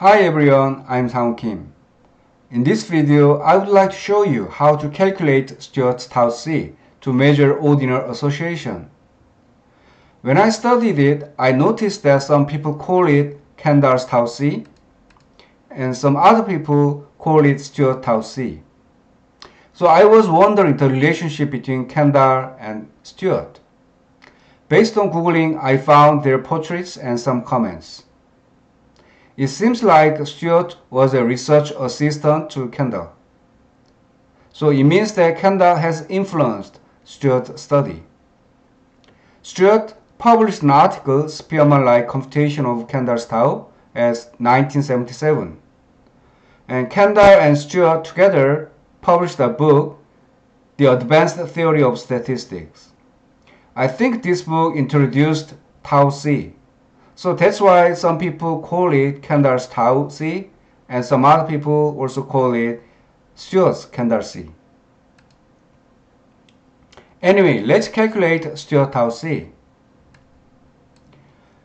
Hi everyone, I'm Sangwoo Kim. In this video, I would like to show you how to calculate Stuart's Tau C to measure ordinal association. When I studied it, I noticed that some people call it Kendall's Tau C and some other people call it Stuart Tau C. So I was wondering the relationship between Kendall and Stuart. Based on Googling, I found their portraits and some comments. It seems like Stuart was a research assistant to Kendall. So it means that Kendall has influenced Stuart's study. Stuart published an article, Spearman-like computation of Kendall's tau, as 1977. And Kendall and Stuart together published a book, The Advanced Theory of Statistics. I think this book introduced Tau C. So that's why some people call it Kendall's Tau C, and some other people also call it Stuart's Kendall C. Anyway, let's calculate Stuart Tau C.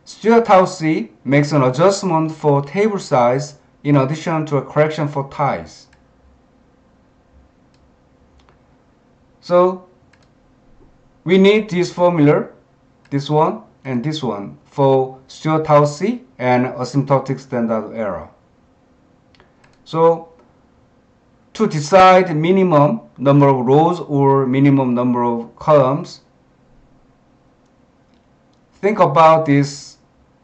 Stuart Tau C makes an adjustment for table size in addition to a correction for ties. So we need this formula, this one and this one, for Stuart Tau C and asymptotic standard error. So to decide minimum number of rows or minimum number of columns, think about this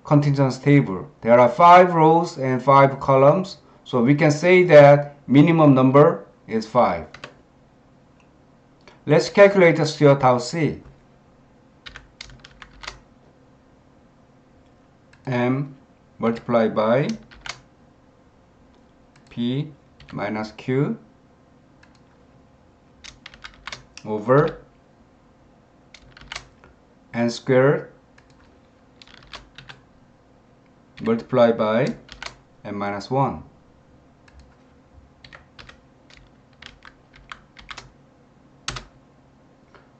contingent table. There are 5 rows and 5 columns, so we can say that minimum number is 5. Let's calculate the Stuart Tau C. M multiplied by P minus Q over N squared multiplied by N minus 1.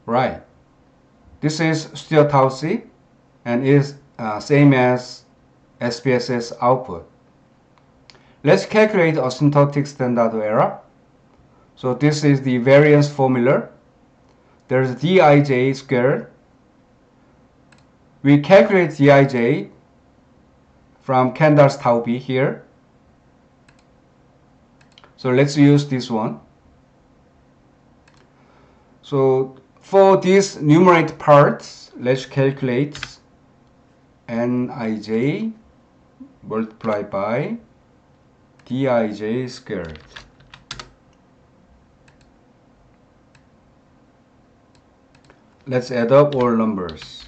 Right. This is Stuart Tau C and is same as SPSS output. Let's calculate asymptotic standard error. So this is the variance formula. There's Dij squared. We calculate Dij from Kendall's Tau B here. So let's use this one. So for these numerator parts, let's calculate Nij multiplied by Dij squared. Let's add up all numbers.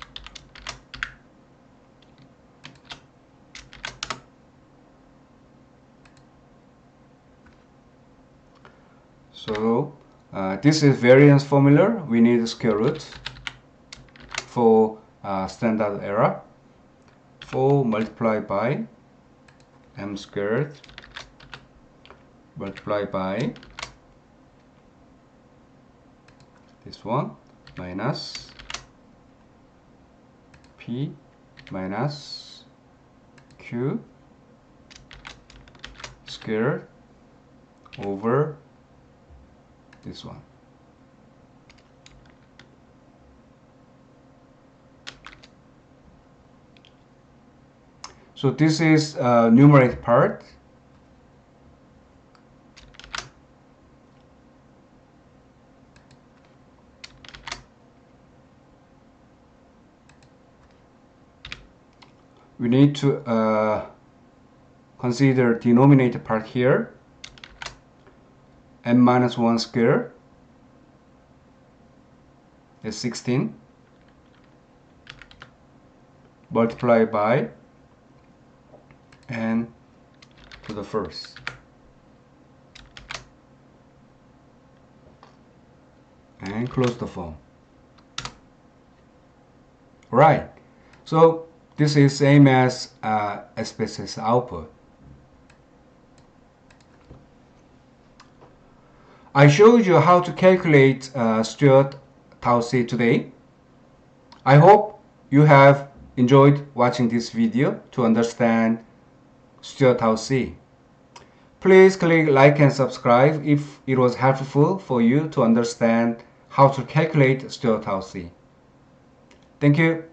So this is variance formula. We need a square root for standard error. 4 multiplied by m squared multiplied by this one minus p minus q squared over this one. So this is numerator part. We need to consider denominator part here. M minus 1 squared is 16 multiplied by n to the first. And close the form. Right. So this is same as SPSS output. I showed you how to calculate Stuart Tau C today. I hope you have enjoyed watching this video to understand Stuart Tau C. Please click like and subscribe if it was helpful for you to understand how to calculate Stuart Tau C. Thank you.